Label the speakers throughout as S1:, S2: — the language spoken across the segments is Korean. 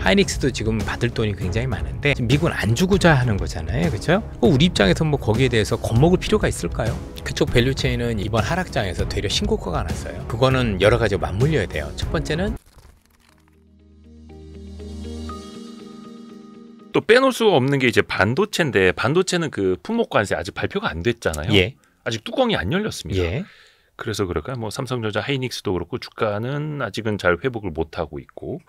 S1: 하이닉스도 지금 받을 돈이 굉장히 많은데 지금 미국은 안 주고자 하는 거잖아요, 그렇죠? 우리 입장에서 뭐 거기에 대해서 겁먹을 필요가 있을까요? 그쪽 밸류체인은 이번 하락장에서 되려 신고가가 났어요. 그거는 여러 가지 맞물려야 돼요. 첫 번째는
S2: 또 빼놓을 수 없는 게 이제 반도체인데, 반도체는 그 품목 관세 아직 발표가 안 됐잖아요.
S1: 예.
S2: 아직 뚜껑이 안 열렸습니다.
S1: 예.
S2: 그래서 그럴까요? 뭐 삼성전자, 하이닉스도 그렇고 주가는 아직은 잘 회복을 못 하고 있고,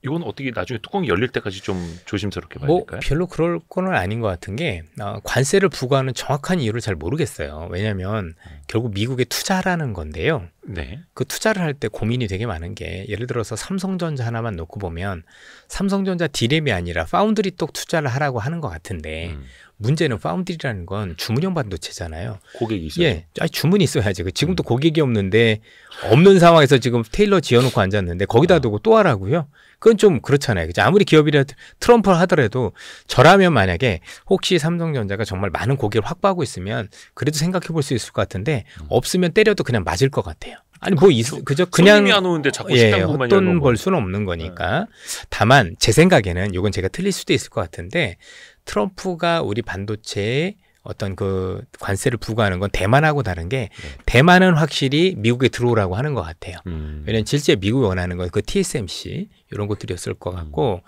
S2: 이건 어떻게 나중에 뚜껑이 열릴 때까지 좀 조심스럽게 봐야 될까요?
S1: 별로 그럴 거는 아닌 것 같은 게 관세를 부과하는 정확한 이유를 잘 모르겠어요. 왜냐하면 결국 미국에 투자라는 건데요.
S2: 네.
S1: 그 투자를 할 때 고민이 되게 많은 게, 예를 들어서 삼성전자 하나만 놓고 보면 삼성전자 디램이 아니라 파운드리 쪽 투자를 하라고 하는 것 같은데 문제는 파운드리라는 건 주문형 반도체잖아요.
S2: 고객이 있어요.
S1: 예, 주문이 있어야지. 지금도 고객이 없는데, 없는 상황에서 지금 테일러 지어놓고 앉았는데 거기다 두고 또 하라고요? 그건 좀 그렇잖아요. 그죠? 아무리 기업이라 트럼프 하더라도 저라면 만약에 혹시 삼성전자가 정말 많은 고객을 확보하고 있으면 그래도 생각해 볼 수 있을 것 같은데, 없으면 때려도 그냥 맞을 것 같아요. 아니 뭐 그저 그냥
S2: 손님이 안 오는데 자꾸 시장만
S1: 헛돈 벌 수는 없는 거니까. 다만 제 생각에는 이건 제가 틀릴 수도 있을 것 같은데, 트럼프가 우리 반도체에 어떤 그 관세를 부과하는 건 대만하고 다른 게, 대만은 확실히 미국에 들어오라고 하는 것 같아요. 왜냐하면 실제 미국이 원하는 건 그 TSMC 이런 것들이었을 것 같고,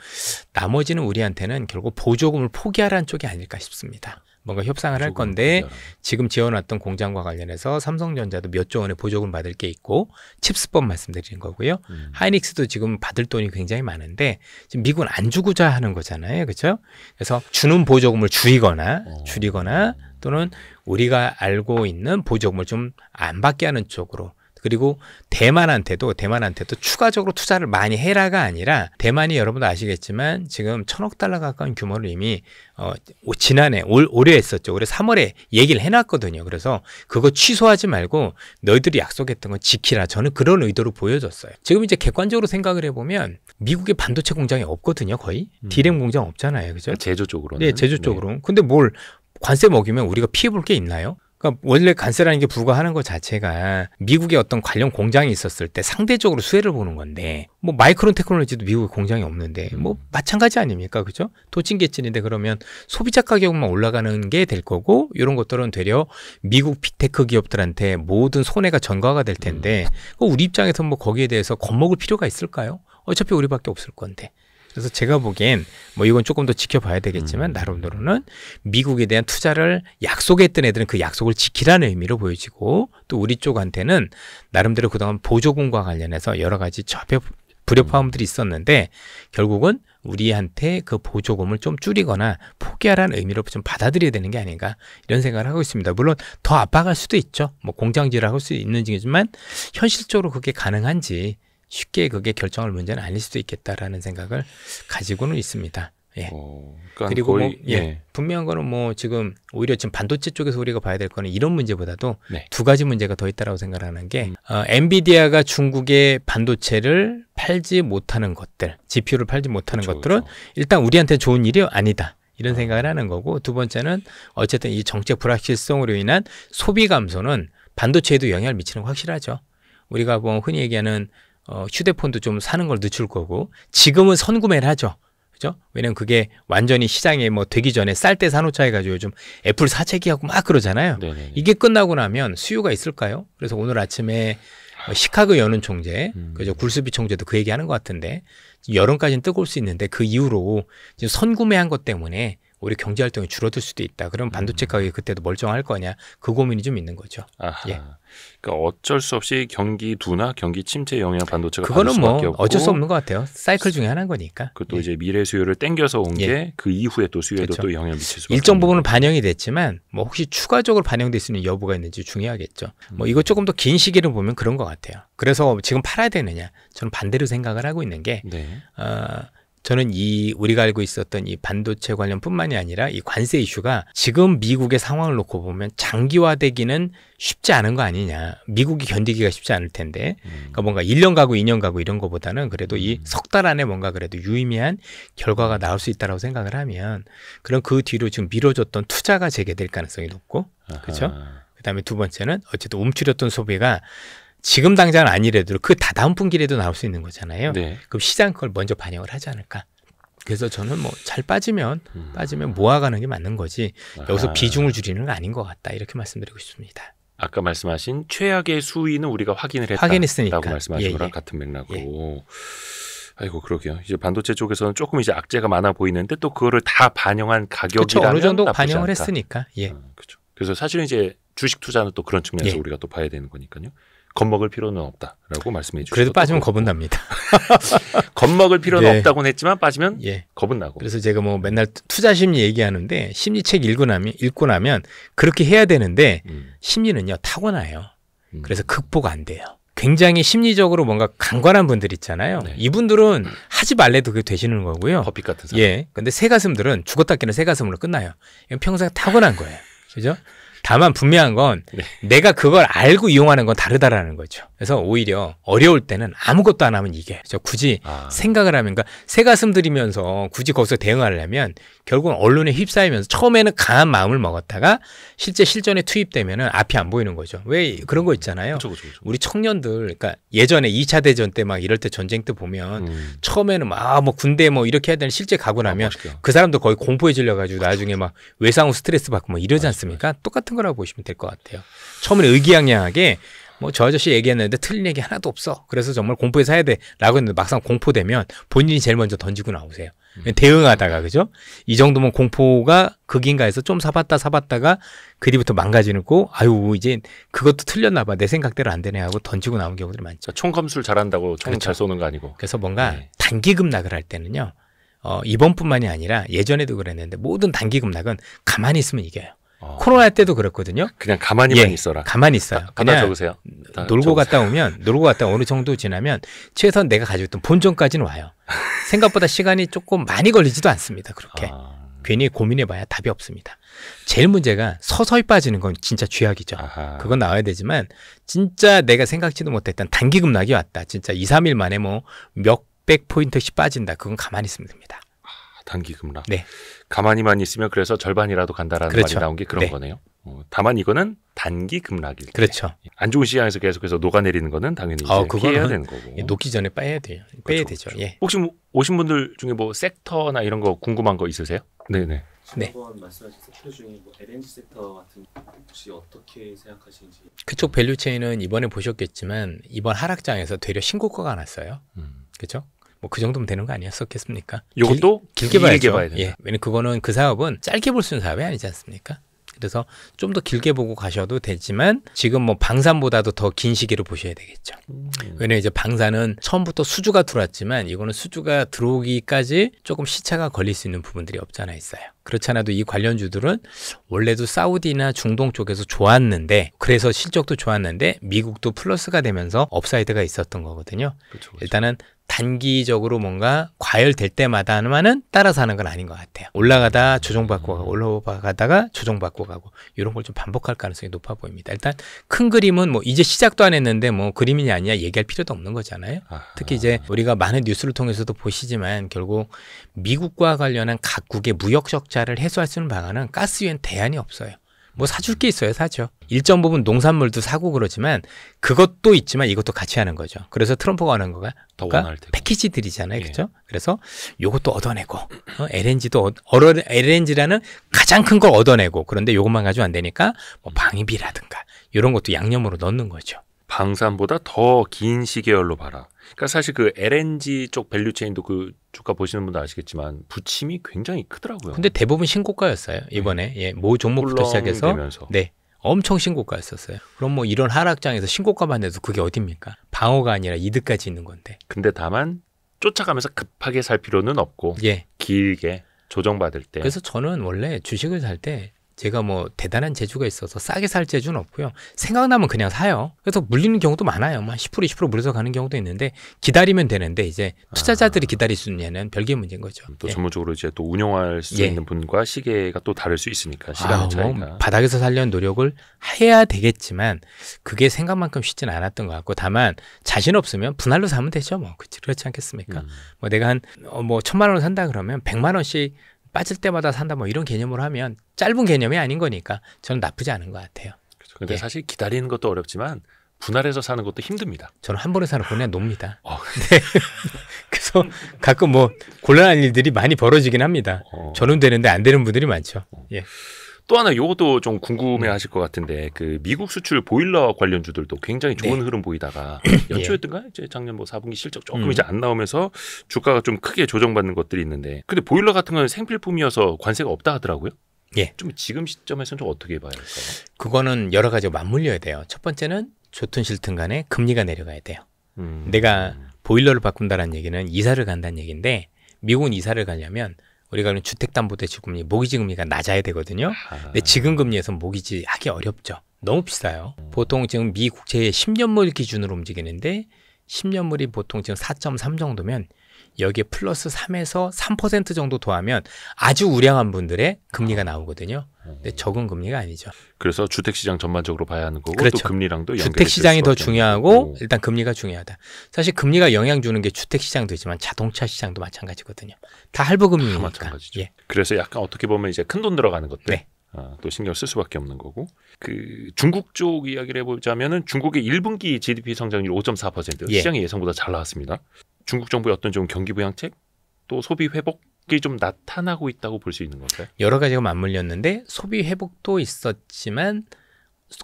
S1: 나머지는 우리한테는 결국 보조금을 포기하라는 쪽이 아닐까 싶습니다. 뭔가 협상을 할 건데, 지금 지어놨던 공장과 관련해서 삼성전자도 몇 조 원의 보조금 받을 게 있고, 칩스법 말씀드린 거고요. 하이닉스도 지금 받을 돈이 굉장히 많은데 지금 미국은 안 주고자 하는 거잖아요, 그렇죠? 그래서 주는 보조금을 줄이거나 또는 우리가 알고 있는 보조금을 좀 안 받게 하는 쪽으로. 그리고 대만한테도 추가적으로 투자를 많이 해라가 아니라, 대만이 여러분도 아시겠지만 지금 1,000억 달러 가까운 규모를 이미 지난해 올해 했었죠. 올해 3월에 얘기를 해놨거든요. 그래서 그거 취소하지 말고 너희들이 약속했던 거 지키라. 저는 그런 의도로 보여줬어요. 지금 이제 객관적으로 생각을 해보면 미국에 반도체 공장이 없거든요. 거의 디램 공장 없잖아요, 그죠?
S2: 제조 쪽으로.
S1: 네, 제조 쪽으로. 네. 근데 뭘 관세 먹이면 우리가 피해 볼 게 있나요? 그러니까 원래 관세라는 게 부과하는 것 자체가 미국의 어떤 관련 공장이 있었을 때 상대적으로 수혜를 보는 건데, 뭐 마이크론 테크놀로지도 미국에 공장이 없는데 뭐 마찬가지 아닙니까, 그죠? 도찐개찐인데 그러면 소비자 가격만 올라가는 게 될 거고, 이런 것들은 되려 미국 빅테크 기업들한테 모든 손해가 전가가 될 텐데, 우리 입장에서 뭐 거기에 대해서 겁먹을 필요가 있을까요? 어차피 우리밖에 없을 건데. 그래서 제가 보기엔 뭐 이건 조금 더 지켜봐야 되겠지만, 나름대로는 미국에 대한 투자를 약속했던 애들은 그 약속을 지키라는 의미로 보여지고, 또 우리 쪽한테는 나름대로 그동안 보조금과 관련해서 여러 가지 불협화음들이 있었는데, 결국은 우리한테 그 보조금을 좀 줄이거나 포기하라는 의미로 좀 받아들여야 되는 게 아닌가, 이런 생각을 하고 있습니다. 물론 더 압박할 수도 있죠. 뭐 공장지를 할 수 있는 중이지만 현실적으로 그게 가능한지 쉽게 그게 결정할 문제는 아닐 수도 있겠다라는 생각을 가지고는 있습니다. 예.
S2: 그러니까
S1: 그리고
S2: 거의,
S1: 분명한 거는 뭐 지금 오히려 지금 반도체 쪽에서 우리가 봐야 될 거는 이런 문제보다도
S2: 네.
S1: 두 가지 문제가 더 있다라고 생각하는 게, 엔비디아가 중국에 반도체를 팔지 못하는 것들, GPU를 팔지 못하는 것들은 일단 우리한테 좋은 일이 아니다, 이런 생각을 하는 거고, 두 번째는 어쨌든 이 정책 불확실성으로 인한 소비 감소는 반도체에도 영향을 미치는 거 확실하죠. 우리가 뭐 흔히 얘기하는 휴대폰도 좀 사는 걸 늦출 거고, 지금은 선구매를 하죠. 그죠? 왜냐면 그게 완전히 시장에 뭐 되기 전에 쌀 때 사놓자 해가지고 요즘 애플 사재기하고 막 그러잖아요.
S2: 네네네.
S1: 이게 끝나고 나면 수요가 있을까요? 그래서 오늘 아침에 시카고 연은 총재, 그죠? 굴스비 총재도 그 얘기 하는 것 같은데, 여름까지는 뜨거울 수 있는데 그 이후로 지금 선구매한 것 때문에 우리 경제 활동이 줄어들 수도 있다. 그럼 반도체 가격이 그때도 멀쩡할 거냐, 그 고민이 좀 있는 거죠.
S2: 아하.
S1: 예.
S2: 그러니까 어쩔 수 없이 경기 둔화, 경기 침체 영향 반도체가
S1: 그거는
S2: 받을
S1: 뭐
S2: 수밖에 없고,
S1: 어쩔 수 없는 것 같아요. 사이클 중에 하나인 거니까.
S2: 그또 이제 미래 수요를 땡겨서 온 게 그 이후에 또 수요에도
S1: 그렇죠.
S2: 또 영향을 미칠 수밖에
S1: 일정
S2: 없는
S1: 부분은
S2: 거고.
S1: 반영이 됐지만 뭐 혹시 추가적으로 반영될 수 있는 여부가 있는지 중요하겠죠. 뭐 이거 조금 더 긴 시기를 보면 그런 것 같아요. 그래서 지금 팔아야 되느냐, 저는 반대로 생각을 하고 있는 게,
S2: 네.
S1: 저는 우리가 알고 있었던 이 반도체 관련뿐만이 아니라 이 관세 이슈가 지금 미국의 상황을 놓고 보면 장기화되기는 쉽지 않은 거 아니냐. 미국이 견디기가 쉽지 않을 텐데. 그러니까 뭔가 1년 가고 2년 가고 이런 거보다는 그래도 이 석 달 안에 뭔가 그래도 유의미한 결과가 나올 수 있다고 생각을 하면, 그럼 그 뒤로 지금 미뤄졌던 투자가 재개될 가능성이 높고, 그렇죠? 그다음에 두 번째는 어쨌든 움츠렸던 소비가 지금 당장은 아니래도 그 다다음 분기라도 나올 수 있는 거잖아요.
S2: 네.
S1: 그럼 시장 그걸 먼저 반영을 하지 않을까. 그래서 저는 뭐 잘 빠지면 모아가는 게 맞는 거지 여기서 비중을 줄이는 건 아닌 것 같다 이렇게 말씀드리고 싶습니다.
S2: 아까 말씀하신 최악의 수위는 우리가 확인했다라고
S1: 확인했으니까.
S2: 말씀하신 거랑 같은 맥락으로 아이고 그러게요. 이제 반도체 쪽에서는 조금 이제 악재가 많아 보이는데 또 그거를 다 반영한 가격이라면
S1: 그렇죠. 어느 정도
S2: 나쁘지
S1: 반영을
S2: 않다.
S1: 했으니까.
S2: 그렇죠. 그래서 사실은 이제 주식 투자는 또 그런 측면에서 우리가 또 봐야 되는 거니까요. 겁먹을 필요는 없다라고 말씀해 주시고
S1: 그래도 빠지면 겁은 납니다.
S2: 겁먹을 필요는 없다고는 했지만 빠지면 겁은 나고.
S1: 그래서 제가 뭐 맨날 투자 심리 얘기하는데 심리책 읽고 나면 그렇게 해야 되는데 심리는요 타고나요. 그래서 극복 안 돼요. 굉장히 심리적으로 뭔가 강건한 분들 있잖아요. 이분들은 하지 말래도 그게 되시는 거고요.
S2: 버핏 같은 사람.
S1: 근데 새가슴들은 죽었다 깨는 새가슴으로 끝나요. 이건 평생 타고난 거예요. 그죠? 다만 분명한 건 내가 그걸 알고 이용하는 건 다르다라는 거죠. 그래서 오히려 어려울 때는 아무것도 안 하면 이겨요. 굳이 생각을 하면, 그러니까 새가슴 들이면서 굳이 거기서 대응하려면 결국은 언론에 휩싸이면서 처음에는 강한 마음을 먹었다가 실제 실전에 투입되면은 앞이 안 보이는 거죠. 왜 그런 거 있잖아요.
S2: 그쵸.
S1: 우리 청년들, 그러니까 예전에 2차 대전 때 막 이럴 때 전쟁 때 보면 처음에는 막 뭐 군대 뭐 이렇게 해야 되는 실제 가고 나면 그 사람도 거의 공포에 질려가지고 나중에 막 외상 후 스트레스 받고 뭐 이러지 않습니까? 똑같은 거라고 보시면 될 것 같아요. 처음에는 의기양양하게 뭐 저 아저씨 얘기했는데 틀린 얘기 하나도 없어. 그래서 정말 공포에 사야 돼라고 했는데 막상 공포되면 본인이 제일 먼저 던지고 나오세요. 대응하다가 그죠? 이 정도면 공포가 극인가 해서 좀 사봤다가 그 뒤부터 망가지고 아유 이제 그것도 틀렸나 봐. 내 생각대로 안 되네 하고 던지고 나온 경우들이 많죠.
S2: 총검술 잘한다고 총 잘 쏘는 거 아니고.
S1: 그래서 뭔가 단기 급락을 할 때는요. 이번뿐만이 아니라 예전에도 그랬는데 모든 단기 급락은 가만히 있으면 이겨요. 코로나 때도 그랬거든요.
S2: 그냥 가만히만 있어라.
S1: 가만히 있어요.
S2: 갖다 적으세요.
S1: 놀고 갔다 어느 정도 지나면 최소한 내가 가지고 있던 본전까지는 와요. 생각보다 시간이 조금 많이 걸리지도 않습니다. 그렇게. 괜히 고민해봐야 답이 없습니다. 제일 문제가 서서히 빠지는 건 진짜 쥐약이죠. 그건 나와야 되지만 진짜 내가 생각지도 못했던 단기 급락이 왔다. 진짜 2, 3일 만에 뭐 몇백 포인트씩 빠진다. 그건 가만히 있으면 됩니다.
S2: 단기 급락.
S1: 네.
S2: 가만히만 있으면 그래서 절반이라도 간다라는 말이 나온 게 그런 거네요. 다만 이거는 단기 급락일 때.
S1: 그렇죠.
S2: 안 좋은 시장에서 계속해서 녹아내리는 거는 당연히 이제 피해야 되는 거고.
S1: 녹기 전에 빼야 돼요. 빼야 되죠.
S2: 혹시 뭐 오신 분들 중에 뭐 섹터나 이런 거 궁금한 거 있으세요? 네네.
S3: 한번 말씀하신 섹터 중에 뭐 LNG 섹터 같은 혹시 어떻게 생각하시는지.
S1: 그쪽 밸류체인은 이번에 보셨겠지만 이번 하락장에서 되려 신고가가 났어요. 그렇죠? 뭐 그 정도면 되는 거 아니었었겠습니까?
S2: 이것도 길게 봐야 된다.
S1: 왜냐면 그거는 그 사업은 짧게 볼 수 있는 사업이 아니지 않습니까? 그래서 좀 더 길게 보고 가셔도 되지만 지금 뭐 방산보다도 더 긴 시기를 보셔야 되겠죠. 왜냐면 이제 방산은 처음부터 수주가 들어왔지만 이거는 수주가 들어오기까지 조금 시차가 걸릴 수 있는 부분들이 없지 않아 있어요. 그렇지 않아도 이 관련주들은 원래도 사우디나 중동 쪽에서 좋았는데 그래서 실적도 좋았는데 미국도 플러스가 되면서 업사이드가 있었던 거거든요. 그렇죠. 일단은 단기적으로 뭔가 과열될 때마다만은 따라서 하는 건 아닌 것 같아요. 올라가다 조정받고 가고 올라가다가 조정받고 가고 이런 걸 좀 반복할 가능성이 높아 보입니다. 일단 큰 그림은 뭐 이제 시작도 안 했는데 뭐 그림이냐 아니냐 얘기할 필요도 없는 거잖아요. 특히 이제 우리가 많은 뉴스를 통해서도 보시지만 결국 미국과 관련한 각국의 무역 적자를 해소할 수 있는 방안은 가스 외엔 대안이 없어요. 뭐 사줄 게 있어야 사죠. 일정 부분 농산물도 사고 그러지만 그것도 있지만 이것도 같이 하는 거죠. 그래서 트럼프가 하는 거가 패키지들이잖아요. 그렇죠? 그래서 요것도 얻어내고 LNG도 LNG라는 가장 큰 걸 얻어내고 그런데 요것만 가지고 안 되니까 뭐 방위비라든가 이런 것도 양념으로 넣는 거죠.
S2: 방산보다 더 긴 시계열로 봐라. 그러니까 사실 그 LNG 쪽 밸류체인도 그 주가 보시는 분도 아시겠지만 부침이 굉장히 크더라고요.
S1: 근데 대부분 신고가였어요. 이번에 모 종목부터 시작해서 엄청 신고가였었어요. 그럼 뭐 이런 하락장에서 신고가만 해도 그게 어딥니까? 방어가 아니라 이득까지 있는 건데.
S2: 근데 다만 쫓아가면서 급하게 살 필요는 없고 길게 조정받을 때.
S1: 그래서 저는 원래 주식을 살 때 제가 뭐 대단한 재주가 있어서 싸게 살 재주는 없고요. 생각나면 그냥 사요. 그래서 물리는 경우도 많아요. 뭐 10% 20% 물려서 가는 경우도 있는데 기다리면 되는데 이제 투자자들이 기다릴 수 있냐는 별개의 문제인 거죠.
S2: 또 전문적으로 이제 또 운영할 수 있는 분과 시계가 또 다를 수 있으니까 시간의 차이가.
S1: 뭐 바닥에서 살려는 노력을 해야 되겠지만 그게 생각만큼 쉽지는 않았던 것 같고 다만 자신 없으면 분할로 사면 되죠. 뭐 그렇지 않겠습니까? 뭐 내가 한 뭐 1,000만 원을 산다 그러면 100만 원씩 빠질 때마다 산다 뭐 이런 개념으로 하면 짧은 개념이 아닌 거니까 저는 나쁘지 않은 것 같아요.
S2: 그런데 사실 기다리는 것도 어렵지만 분할해서 사는 것도 힘듭니다.
S1: 저는 한 번에 사는 거 그냥 놉니다.
S2: 네.
S1: 그래서 가끔 뭐 곤란한 일들이 많이 벌어지긴 합니다. 저는 되는데 안 되는 분들이 많죠. 예.
S2: 또 하나 요것도 좀 궁금해하실 것 같은데 그 미국 수출 보일러 관련주들도 굉장히 좋은
S1: 네.
S2: 흐름 보이다가 연초였던가 이제 작년 뭐 4분기 실적 조금 이제 안 나오면서 주가가 좀 크게 조정받는 것들이 있는데 근데 보일러 같은 건 생필품이어서 관세가 없다 하더라고요.
S1: 예.
S2: 좀 지금 시점에서는 좀 어떻게 봐야 할까요?
S1: 그거는 여러 가지가 맞물려야 돼요. 첫 번째는 좋든 싫든 간에 금리가 내려가야 돼요. 내가 보일러를 바꾼다는 얘기는 이사를 간다는 얘기인데 미국은 이사를 가려면 우리가 주택담보대출금리, 모기지금리가 낮아야 되거든요. 근데 지금 금리에서 모기지 하기 어렵죠. 너무 비싸요. 보통 지금 미 국채의 10년물 기준으로 움직이는데 10년물이 보통 지금 4.3 정도면 여기에 플러스 3에서 3% 정도 더하면 아주 우량한 분들의 금리가 나오거든요. 근데 적은 금리가 아니죠.
S2: 그래서 주택시장 전반적으로 봐야 하는 거고
S1: 그렇죠.
S2: 또 금리랑도 연결이
S1: 주택시장이 더 중요하고 일단 금리가 중요하다. 사실 금리가 영향 주는 게 주택시장도 있지만 자동차 시장도 마찬가지거든요. 다 할부금리니까.
S2: 마찬가지죠.
S1: 예.
S2: 그래서 약간 어떻게 보면 이제 큰 돈 들어가는 것들
S1: 네.
S2: 또 신경 쓸 수밖에 없는 거고 그 중국 쪽 이야기를 해보자면은 중국의 1분기 GDP 성장률 5.4%
S1: 예.
S2: 시장의 예상보다 잘 나왔습니다. 중국 정부의 어떤 좀 경기 부양책 또 소비 회복이 좀 나타나고 있다고 볼 수 있는 건가요?
S1: 여러 가지가 맞물렸는데 소비 회복도 있었지만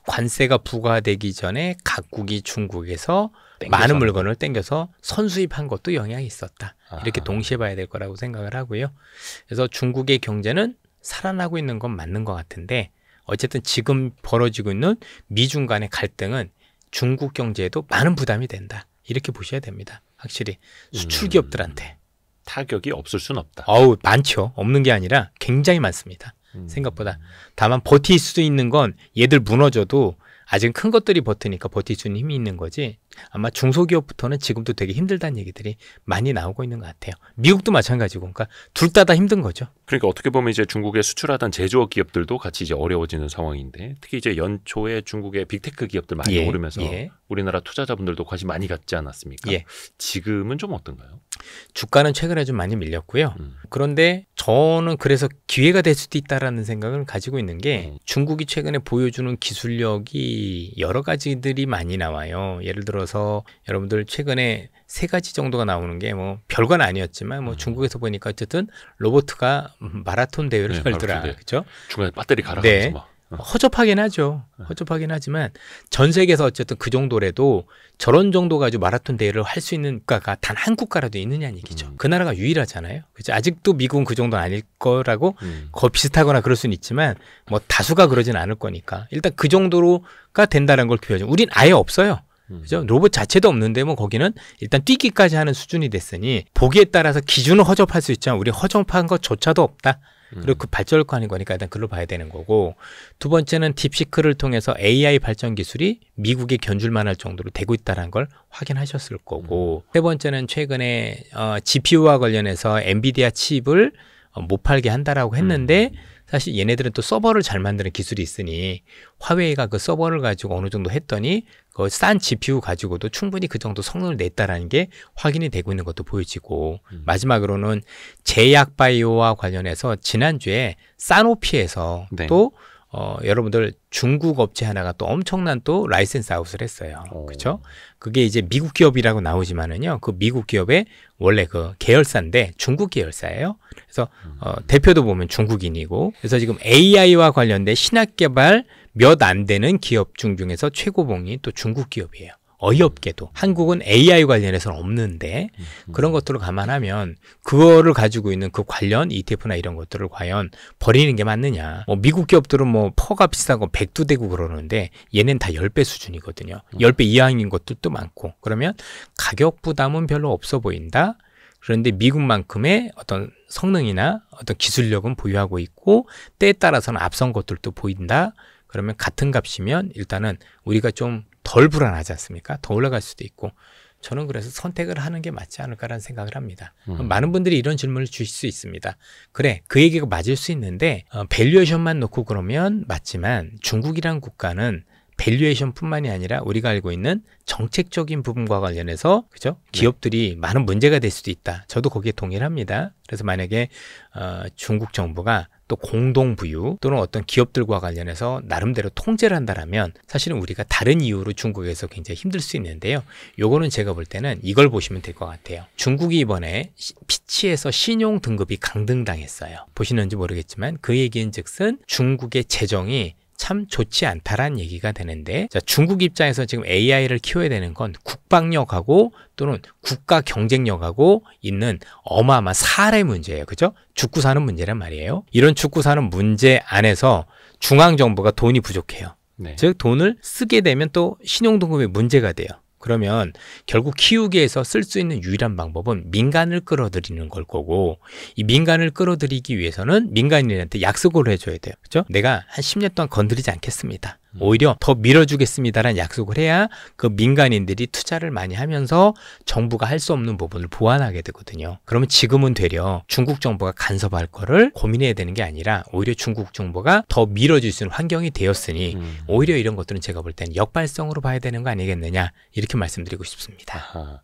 S1: 관세가 부과되기 전에 각국이 중국에서 많은 물건을 땡겨서 선수입한 것도 영향이 있었다. 이렇게 동시에 봐야 될 거라고 생각을 하고요. 그래서 중국의 경제는 살아나고 있는 건 맞는 것 같은데 어쨌든 지금 벌어지고 있는 미중 간의 갈등은 중국 경제에도 많은 부담이 된다. 이렇게 보셔야 됩니다. 확실히 수출 기업들한테.
S2: 타격이 없을 순 없다.
S1: 많죠. 없는 게 아니라 굉장히 많습니다. 생각보다. 다만 버틸 수 있는 건 얘들 무너져도 아직은 큰 것들이 버티니까 버틸 수 있는 힘이 있는 거지. 아마 중소기업부터는 지금도 되게 힘들다는 얘기들이 많이 나오고 있는 것 같아요. 미국도 마찬가지고, 그러니까 둘 다 힘든 거죠.
S2: 그러니까 어떻게 보면 이제 중국에 수출하던 제조업 기업들도 같이 이제 어려워지는 상황인데 특히 이제 연초에 중국의 빅테크 기업들 많이 오르면서 우리나라 투자자분들도 관심 많이 갖지 않았습니까? 지금은 좀 어떤가요?
S1: 주가는 최근에 좀 많이 밀렸고요. 그런데 저는 그래서 기회가 될 수도 있다라는 생각을 가지고 있는 게 중국이 최근에 보여주는 기술력이 여러 가지들이 많이 나와요. 예를 들어서 여러분들 최근에 3가지 정도가 나오는 게 뭐 별건 아니었지만 뭐 중국에서 보니까 어쨌든 로봇가 마라톤 대회를 열더라. 그렇죠?
S2: 중간에 배터리 갈아가면서 막.
S1: 허접하긴 하죠. 허접하긴 하지만 전 세계에서 어쨌든 그 정도라도 저런 정도 가지고 마라톤 대회를 할 수 있는 국가가 단 한 국가라도 있느냐는 얘기죠. 그 나라가 유일하잖아요. 그죠? 아직도 미국은 그 정도는 아닐 거라고 거의 비슷하거나 그럴 수는 있지만 뭐 다수가 그러진 않을 거니까 일단 그 정도가 된다는 걸 보여줘. 우린 아예 없어요. 그죠? 로봇 자체도 없는데 뭐 거기는 일단 뛰기까지 하는 수준이 됐으니 보기에 따라서 기준은 허접할 수 있지만 우리 허접한 것조차도 없다. 그리고 그 발전을 하는 거니까 일단 그걸로 봐야 되는 거고 두 번째는 딥시크를 통해서 AI 발전 기술이 미국에 견줄만 할 정도로 되고 있다는 걸 확인하셨을 거고 세 번째는 최근에 GPU와 관련해서 엔비디아 칩을 못 팔게 한다라고 했는데 사실 얘네들은 또 서버를 잘 만드는 기술이 있으니 화웨이가 그 서버를 가지고 어느 정도 했더니 그 싼 GPU 가지고도 충분히 그 정도 성능을 냈다라는 게 확인이 되고 있는 것도 보여지고 마지막으로는 제약 바이오와 관련해서 지난주에 사노피에서 또 여러분들 중국 업체 하나가 또 엄청난 또 라이센스 아웃을 했어요. 그렇죠? 그게 이제 미국 기업이라고 나오지만은요. 그 미국 기업의 원래 그 계열사인데 중국 계열사예요. 그래서 대표도 보면 중국인이고 그래서 지금 AI와 관련된 신약 개발 몇 안 되는 기업 중에서 최고봉이 또 중국 기업이에요. 어이없게도 한국은 AI 관련해서는 없는데 그런 것들을 감안하면 그거를 가지고 있는 그 관련 ETF나 이런 것들을 과연 버리는 게 맞느냐. 뭐 미국 기업들은 뭐 퍼가 비싸고 100도 되고 그러는데 얘는 다 10배 수준이거든요. 10배 이하인 것들도 많고 그러면 가격 부담은 별로 없어 보인다. 그런데 미국만큼의 어떤 성능이나 어떤 기술력은 보유하고 있고 때에 따라서는 앞선 것들도 보인다. 그러면 같은 값이면 일단은 우리가 좀 덜 불안하지 않습니까? 더 올라갈 수도 있고 저는 그래서 선택을 하는 게 맞지 않을까라는 생각을 합니다. 많은 분들이 이런 질문을 주실 수 있습니다. 그래, 그 얘기가 맞을 수 있는데 밸류에이션만 놓고 그러면 맞지만 중국이란 국가는 밸류에이션뿐만이 아니라 우리가 알고 있는 정책적인 부분과 관련해서 그죠? 기업들이 많은 문제가 될 수도 있다. 저도 거기에 동의를 합니다. 그래서 만약에 중국 정부가 또 또 공동부유 또는 어떤 기업들과 관련해서 나름대로 통제를 한다라면 사실은 우리가 다른 이유로 중국에서 굉장히 힘들 수 있는데요. 요거는 제가 볼 때는 이걸 보시면 될 것 같아요. 중국이 이번에 피치에서 신용 등급이 강등당했어요. 보시는지 모르겠지만 그 얘기인 즉슨 중국의 재정이 참 좋지 않다라는 얘기가 되는데, 자, 중국 입장에서 지금 AI를 키워야 되는 건 국방력하고 또는 국가 경쟁력하고 있는 어마어마한 사활의 문제예요. 그죠? 죽고 사는 문제란 말이에요. 이런 죽고 사는 문제 안에서 중앙정부가 돈이 부족해요. 네. 즉 돈을 쓰게 되면 또 신용등급에 문제가 돼요. 그러면 결국 키우기 위해서 쓸 수 있는 유일한 방법은 민간을 끌어들이는 걸 거고, 이 민간을 끌어들이기 위해서는 민간인한테 약속을 해줘야 돼요. 그렇죠? 내가 한 10년 동안 건드리지 않겠습니다. 오히려 더 밀어주겠습니다라는 약속을 해야 그 민간인들이 투자를 많이 하면서 정부가 할 수 없는 부분을 보완하게 되거든요. 그러면 지금은 되려 중국 정부가 간섭할 거를 고민해야 되는 게 아니라 오히려 중국 정부가 더 밀어줄 수 있는 환경이 되었으니 오히려 이런 것들은 제가 볼 때는 역발성으로 봐야 되는 거 아니겠느냐, 이렇게 말씀드리고 싶습니다.
S2: 아하,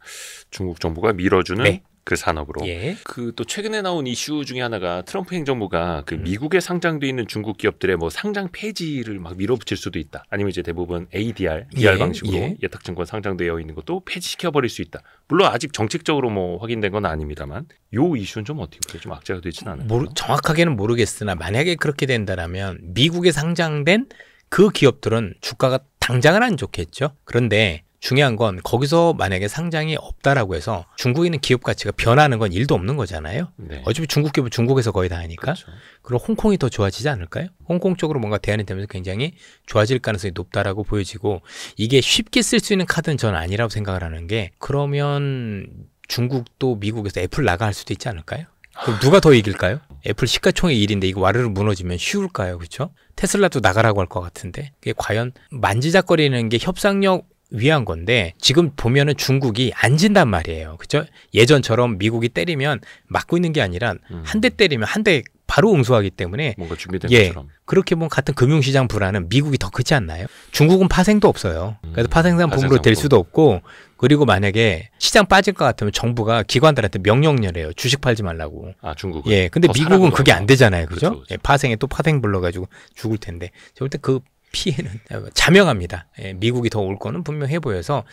S2: 중국 정부가 밀어주는
S1: 네.
S2: 그 산업으로.
S1: 예.
S2: 그 또 최근에 나온 이슈 중에 하나가 트럼프 행정부가 그 미국에 상장돼 있는 중국 기업들의 뭐 상장 폐지를 막 밀어붙일 수도 있다. 아니면 이제 대부분 ADR, ER 방식으로 예탁증권 상장되어 있는 것도 폐지시켜 버릴 수 있다. 물론 아직 정책적으로 뭐 확인된 건 아닙니다만, 요 이슈는 좀 어떻게 보세요? 좀 악재가 되지는 않아요?
S1: 정확하게는 모르겠으나 만약에 그렇게 된다라면 미국에 상장된 그 기업들은 주가가 당장은 안 좋겠죠. 그런데 중요한 건 거기서 만약에 상장이 없다라고 해서 중국에 있는 기업 가치가 변하는 건 일도 없는 거잖아요. 네. 어차피 중국 기업은 중국에서 거의 다 하니까. 그렇죠. 그리고 홍콩이 더 좋아지지 않을까요? 홍콩 쪽으로 뭔가 대안이 되면서 굉장히 좋아질 가능성이 높다라고 보여지고, 이게 쉽게 쓸 수 있는 카드는 저는 아니라고 생각을 하는 게, 그러면 중국도 미국에서 애플 나가할 수도 있지 않을까요? 그럼 누가 더 이길까요? 애플 시가총액 1인데 이거 와르르 무너지면 쉬울까요? 그렇죠? 테슬라도 나가라고 할 것 같은데, 그게 과연 만지작거리는 게 협상력 위한 건데, 지금 보면은 중국이 안 진단 말이에요. 그죠? 예전처럼 미국이 때리면 맞고 있는 게 아니라 한 대 때리면 한 대 바로 응수하기 때문에
S2: 뭔가 준비된 것처럼.
S1: 그렇게 보면 같은 금융시장 불안은 미국이 더 크지 않나요? 중국은 파생도 없어요. 그래서 파생상품으로 될 수도 없고, 그리고 만약에 시장 빠질 것 같으면 정부가 기관들한테 명령 내려요. 주식 팔지 말라고.
S2: 아, 중국은?
S1: 예, 근데 미국은 그게 안 되잖아요. 그죠?
S2: 그렇죠.
S1: 예, 파생에 또 파생 불러가지고 죽을 텐데. 저 볼 때 그 피해는 자명합니다. 예, 미국이 더 올 거는 분명해 보여서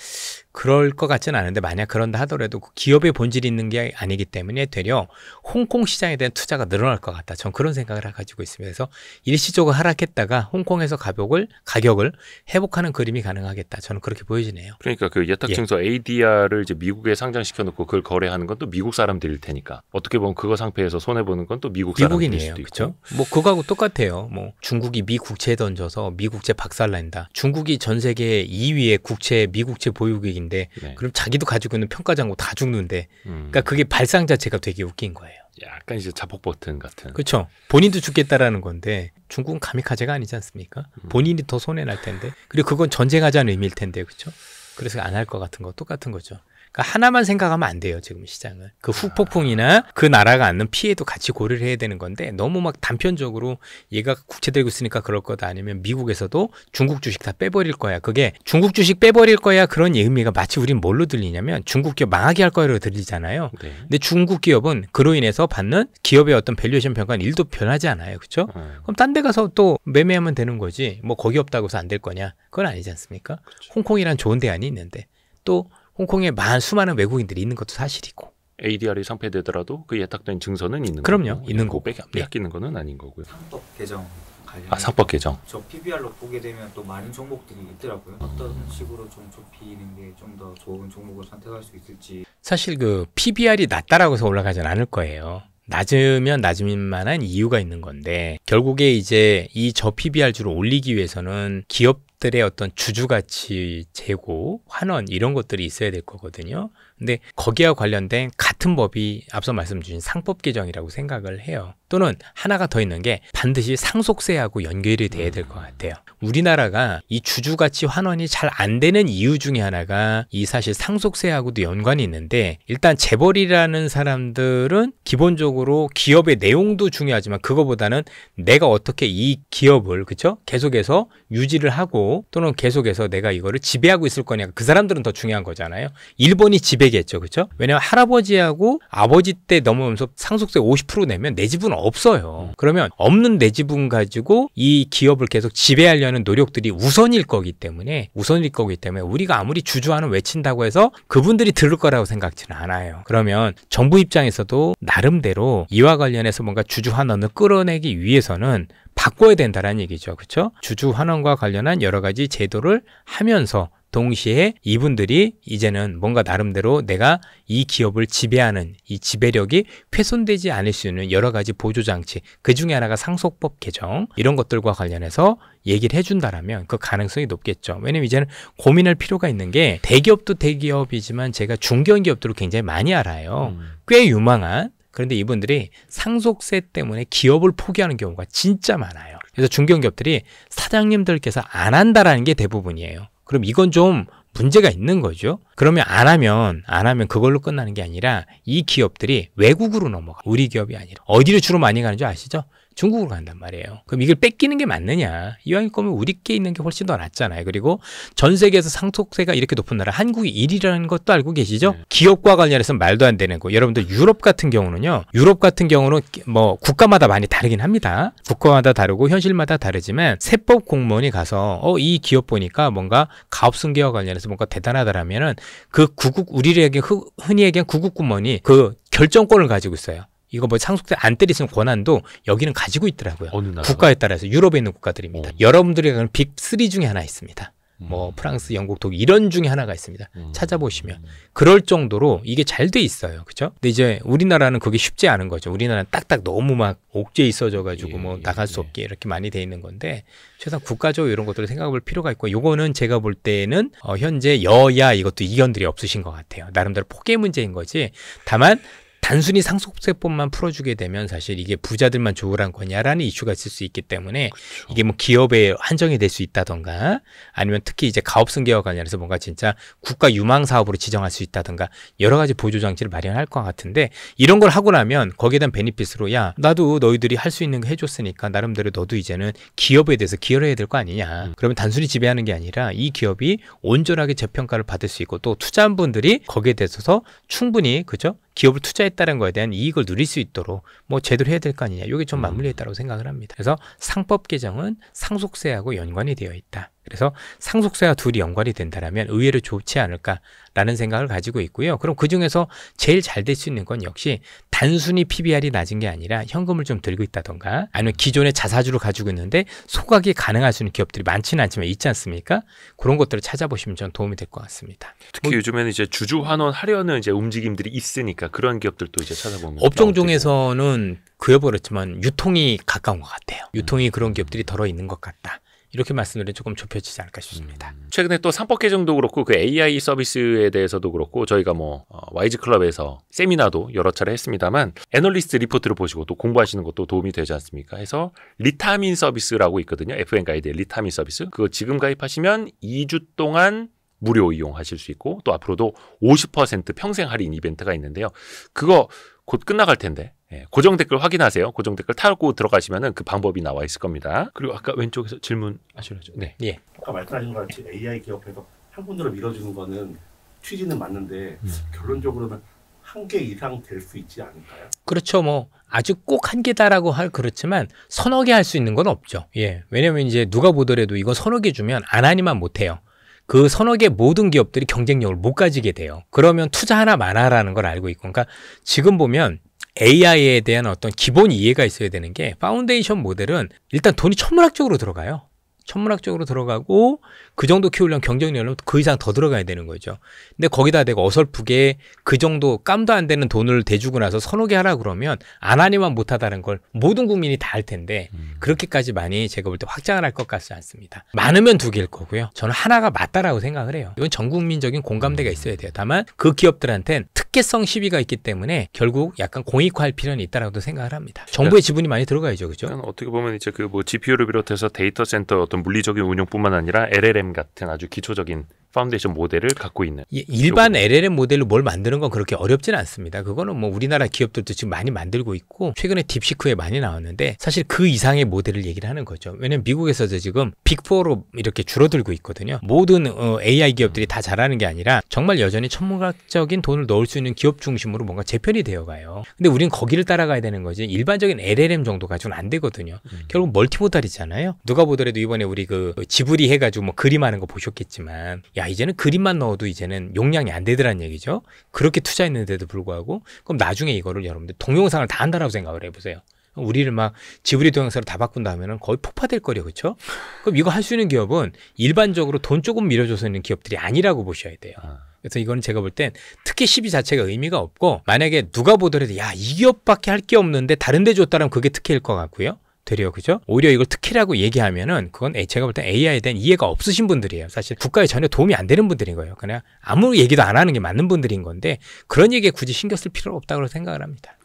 S1: 그럴 것 같지는 않은데, 만약 그런다 하더라도 그 기업의 본질이 있는 게 아니기 때문에 되려 홍콩 시장에 대한 투자가 늘어날 것 같다. 전 그런 생각을 가지고 있습니다. 그래서 일시적으로 하락했다가 홍콩에서 가격을 회복하는 그림이 가능하겠다. 저는 그렇게 보여지네요.
S2: 그러니까 그 예탁증서 ADR을 이제 미국에 상장시켜 놓고 그걸 거래하는 건 또 미국 사람들일 테니까, 어떻게 보면 그거 상패에서 손해 보는 건 또 미국 사람들일 수도 있고.
S1: 그렇죠? 뭐 그거하고 똑같아요. 뭐 중국이 미 국채에 던져서 미 국채 박살난다. 중국이 전 세계 2위의 국채 미국채 보유국인데, 네. 그럼 자기도 가지고 있는 평가장고 다 죽는데, 그러니까 그게 발상 자체가 되게 웃긴 거예요.
S2: 약간 이제 자폭 버튼 같은.
S1: 그렇죠. 본인도 죽겠다라는 건데 중국은 가미카제가 아니지 않습니까? 본인이 더 손해 날 텐데, 그리고 그건 전쟁하자는 의미일 텐데, 그렇죠? 그래서 안 할 것 같은 거 똑같은 거죠. 그러니까 하나만 생각하면 안 돼요. 지금 시장은 그 후폭풍이나 그 나라가 안는 피해도 같이 고려를 해야 되는 건데, 너무 막 단편적으로 얘가 국채 들고 있으니까 그럴 거다, 아니면 미국에서도 중국 주식 다 빼버릴 거야, 그게 중국 주식 빼버릴 거야, 그런 의미가 마치 우린 뭘로 들리냐면 중국 기업 망하게 할 거야로 들리잖아요. 네. 근데 중국 기업은 그로 인해서 받는 기업의 어떤 밸류에이션 평가는 일도 변하지 않아요. 그렇죠? 그럼 딴 데 가서 또 매매하면 되는 거지, 뭐 거기 없다고 해서 안 될 거냐? 그건 아니지 않습니까? 그렇죠. 홍콩이란 좋은 대안이 있는데, 또 홍콩에 수많은 외국인들이 있는 것도 사실이고,
S2: ADR이 상폐되더라도 그 예탁된 증서는 있는 거고.
S1: 그럼요. 있는 거고.
S2: 빼앗기는 거는 아닌 거고요.
S4: 상법 개정 관련.
S2: 아, 상법 개정.
S4: 저 PBR로 보게 되면 또 많은 종목들이 있더라고요. 어떤 식으로 좀 좁히는 게 좀 더 좋은 종목을 선택할 수 있을지.
S1: 사실 그 PBR이 낮다라고 해서 올라가진 않을 거예요. 낮으면 낮을 만한 이유가 있는 건데, 결국에 이제 이 저 PBR주를 올리기 위해서는 기업들의 어떤 주주가치 재고, 환원 이런 것들이 있어야 될 거거든요. 근데 거기와 관련된 같은 법이 앞서 말씀 주신 상법 개정이라고 생각을 해요. 또는 하나가 더 있는 게 반드시 상속세하고 연결이 돼야 될 것 같아요. 우리나라가 이 주주가치 환원이 잘 안 되는 이유 중에 하나가 이 사실 상속세하고도 연관이 있는데, 일단 재벌이라는 사람들은 기본적으로 기업의 내용도 중요하지만 그거보다는 내가 어떻게 이 기업을, 그쵸? 계속해서 유지를 하고 또는 계속해서 내가 이거를 지배하고 있을 거냐, 그 사람들은 더 중요한 거잖아요. 일본이 지배 되겠죠. 그렇죠? 왜냐하면 할아버지하고 아버지 때 넘어오면서 상속세 50% 내면 내 지분 없어요. 그러면 없는 내 지분 가지고 이 기업을 계속 지배하려는 노력들이 우선일 거기 때문에 우리가 아무리 주주하는 외친다고 해서 그분들이 들을 거라고 생각지는 않아요. 그러면 정부 입장에서도 나름대로 이와 관련해서 뭔가 주주 환원을 끌어내기 위해서는 바꿔야 된다는 얘기죠. 그렇죠? 주주 환원과 관련한 여러 가지 제도를 하면서 동시에 이분들이 이제는 뭔가 나름대로 내가 이 기업을 지배하는 이 지배력이 훼손되지 않을 수 있는 여러 가지 보조장치, 그 중에 하나가 상속법 개정, 이런 것들과 관련해서 얘기를 해준다라면 그 가능성이 높겠죠. 왜냐면 이제는 고민할 필요가 있는 게 대기업도 대기업이지만 제가 중견기업들을 굉장히 많이 알아요. 꽤 유망한. 그런데 이분들이 상속세 때문에 기업을 포기하는 경우가 진짜 많아요. 그래서 중견기업들이 사장님들께서 안 한다라는 게 대부분이에요. 그럼 이건 좀 문제가 있는 거죠. 그러면 안 하면 그걸로 끝나는 게 아니라 이 기업들이 외국으로 넘어가. 우리 기업이 아니라. 어디로 주로 많이 가는 줄 아시죠? 중국으로 간단 말이에요. 그럼 이걸 뺏기는 게 맞느냐? 이왕일 거면 우리께 있는 게 훨씬 더 낫잖아요. 그리고 전 세계에서 상속세가 이렇게 높은 나라 한국이 1위라는 것도 알고 계시죠? 기업과 관련해서 말도 안 되는 거. 여러분들 유럽 같은 경우는 뭐 국가마다 많이 다르긴 합니다. 국가마다 다르고 현실마다 다르지만 세법 공무원이 가서 이 기업 보니까 뭔가 가업승계와 관련해서 뭔가 대단하다라면은 그 우리에게 흔히 얘기한 구국 공무원이 그 결정권을 가지고 있어요. 이거 뭐 상속세 안 때리는 권한도 여기는 가지고 있더라고요.
S2: 어느 나라?
S1: 국가에 따라서 유럽에 있는 국가들입니다. 여러분들이 가는 빅3 중에 하나 있습니다. 뭐 프랑스, 영국, 독일 이런 중에 하나가 있습니다. 찾아보시면 그럴 정도로 이게 잘 돼 있어요. 그죠? 근데 이제 우리나라는 그게 쉽지 않은 거죠. 우리나라는 딱딱 너무 막 옥죄 있어져 가지고 뭐 나갈 수 없게 이렇게 많이 돼 있는 건데 최소한 국가적으로 이런 것들을 생각해 볼 필요가 있고 요거는 제가 볼 때는 현재 여야 이것도 이견들이 없으신 것 같아요. 나름대로 포기의 문제인 거지. 다만 단순히 상속세법만 풀어주게 되면 사실 이게 부자들만 좋으란 거냐라는 이슈가 있을 수 있기 때문에 그렇죠. 이게 뭐 기업에 한정이 될 수 있다던가 아니면 특히 이제 가업승계와 관련해서 뭔가 진짜 국가 유망 사업으로 지정할 수 있다던가 여러 가지 보조 장치를 마련할 것 같은데 이런 걸 하고 나면 거기에 대한 베니핏으로 야 나도 너희들이 할 수 있는 거 해줬으니까 나름대로 너도 이제는 기업에 대해서 기여를 해야 될 거 아니냐. 그러면 단순히 지배하는 게 아니라 이 기업이 온전하게 재평가를 받을 수 있고 또 투자한 분들이 거기에 대해서 충분히 그죠? 기업을 투자했다는 거에 대한 이익을 누릴 수 있도록 뭐 제대로 해야 될 거 아니냐. 이게 좀 맞물려 있다고 생각을 합니다. 그래서 상법 개정은 상속세하고 연관이 되어 있다. 그래서 상속세와 둘이 연관이 된다면 의외로 좋지 않을까라는 생각을 가지고 있고요. 그럼 그중에서 제일 잘 될 수 있는 건 역시 단순히 PBR이 낮은 게 아니라 현금을 좀 들고 있다던가 아니면 기존의 자사주를 가지고 있는데 소각이 가능할 수 있는 기업들이 많지는 않지만 있지 않습니까? 그런 것들을 찾아보시면 전 도움이 될 것 같습니다.
S2: 특히 요즘에는 이제 주주 환원하려는 이제 움직임들이 있으니까 그런 기업들도 이제 찾아보면
S1: 업종 중에서는 그여버렸지만 유통이 가까운 것 같아요. 유통이 그런 기업들이 덜어 있는 것 같다. 이렇게 말씀드리면 조금 좁혀지지 않을까 싶습니다.
S2: 최근에 또 상법 개정도 그렇고 그 AI 서비스에 대해서도 그렇고 저희가 뭐 와이즈 클럽에서 세미나도 여러 차례 했습니다만 애널리스트 리포트를 보시고 또 공부하시는 것도 도움이 되지 않습니까? 해서 리타민 서비스라고 있거든요. FN 가이드의 리타민 서비스. 그거 지금 가입하시면 2주 동안 무료 이용하실 수 있고 또 앞으로도 50% 평생 할인 이벤트가 있는데요. 그거 곧 끝나갈 텐데 고정 댓글 확인하세요. 고정 댓글 타고 들어가시면은 그 방법이 나와 있을 겁니다. 그리고 아까 왼쪽에서 질문하시려죠. 네.
S1: 예.
S3: 아까 말씀하신 것 같이 AI 기업에서 한 군데로 밀어주는 거는 취지는 맞는데 결론적으로는 한 개 이상 될 수 있지 않을까요?
S1: 그렇죠. 뭐 아주 꼭 한 개다라고 그렇지만 서너 개 할 수 있는 건 없죠. 예. 왜냐면 이제 누가 보더라도 이거 서너 개 주면 안 하니만 못 해요. 그 서너 개 모든 기업들이 경쟁력을 못 가지게 돼요. 그러면 투자 하나 많아라는 걸 알고 있고. 그러니까 지금 보면 AI에 대한 어떤 기본 이해가 있어야 되는 게 파운데이션 모델은 일단 돈이 천문학적으로 들어가요. 천문학적으로 들어가고 그 정도 키우려면 경쟁력은 그 이상 더 들어가야 되는 거죠. 근데 거기다 대고 어설프게 그 정도 깜도 안 되는 돈을 대주고 나서 서너 개 하라 그러면 안 하니만 못하다는 걸 모든 국민이 다 할 텐데 그렇게까지 많이 제가 볼 때 확장을 할 것 같지 않습니다. 많으면 두 개일 거고요. 저는 하나가 맞다라고 생각을 해요. 이건 전 국민적인 공감대가 있어야 돼요. 다만 그 기업들한테는 특혜성 시비가 있기 때문에 결국 약간 공익화할 필요는 있다라고 생각을 합니다. 정부의 지분이 많이 들어가야죠. 그죠?
S2: 어떻게 보면 이제 그 뭐 GPU를 비롯해서 데이터 센터 어떤 물리적인 운용뿐만 아니라 LLM 같은 아주 기초적인 파운데이션 모델을 갖고 있는.
S1: 일반 LLM 모델로 뭘 만드는 건 그렇게 어렵지는 않습니다. 그거는 뭐 우리나라 기업들도 지금 많이 만들고 있고 최근에 딥시크에 많이 나왔는데 사실 그 이상의 모델을 얘기를 하는 거죠. 왜냐면 미국에서도 지금 빅4로 이렇게 줄어들고 있거든요. 모든 AI 기업들이 다 잘하는 게 아니라 정말 여전히 천문학적인 돈을 넣을 수 있는 기업 중심으로 뭔가 재편이 되어가요. 근데 우린 거기를 따라가야 되는 거지 일반적인 LLM 정도 가지고는 안 되거든요. 결국 멀티모달이잖아요. 누가 보더라도 이번에 우리 그 지브리 해가지고 뭐 그림하는 거 보셨겠지만 야 이제는 그림만 넣어도 이제는 용량이 안 되더란 얘기죠. 그렇게 투자했는데도 불구하고 그럼 나중에 이거를 여러분들 동영상을 다 한다라고 생각을 해보세요. 우리를 막 지브리 동영상으로 다 바꾼다 하면은 거의 폭파될 거려, 그렇죠? 그럼 이거 할 수 있는 기업은 일반적으로 돈 조금 밀어줘서 있는 기업들이 아니라고 보셔야 돼요. 그래서 이거는 제가 볼 땐 특혜 시비 자체가 의미가 없고 만약에 누가 보더라도 야, 이 기업밖에 할 게 없는데 다른 데 줬다면 그게 특혜일 것 같고요. 되려, 그죠? 오히려 이걸 특혜라고 얘기하면은 그건 제가 볼 땐 AI에 대한 이해가 없으신 분들이에요. 사실 국가에 전혀 도움이 안 되는 분들인 거예요. 그냥 아무 얘기도 안 하는 게 맞는 분들인 건데 그런 얘기에 굳이 신경 쓸 필요는 없다고 생각을 합니다.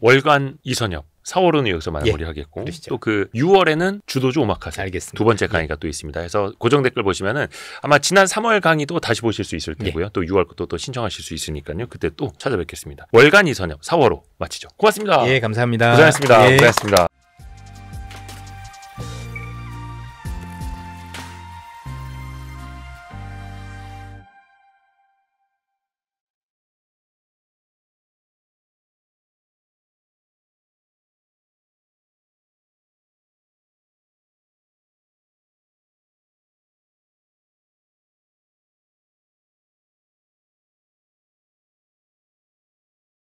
S2: 월간 이선엽 4월호는 여기서 마무리하겠고 또 그 6월에는 주도주 오마카세
S1: 알겠습니다.
S2: 두 번째 강의가 또 있습니다. 그래서 고정 댓글 보시면은 아마 지난 3월 강의도 다시 보실 수 있을 테고요. 또 6월 것도 또 신청하실 수 있으니까요. 그때 또 찾아뵙겠습니다. 월간 이선엽 4월호 마치죠. 고맙습니다.
S1: 예, 감사합니다.
S2: 고생하셨습니다.
S1: 예.
S2: 고생하셨습니다.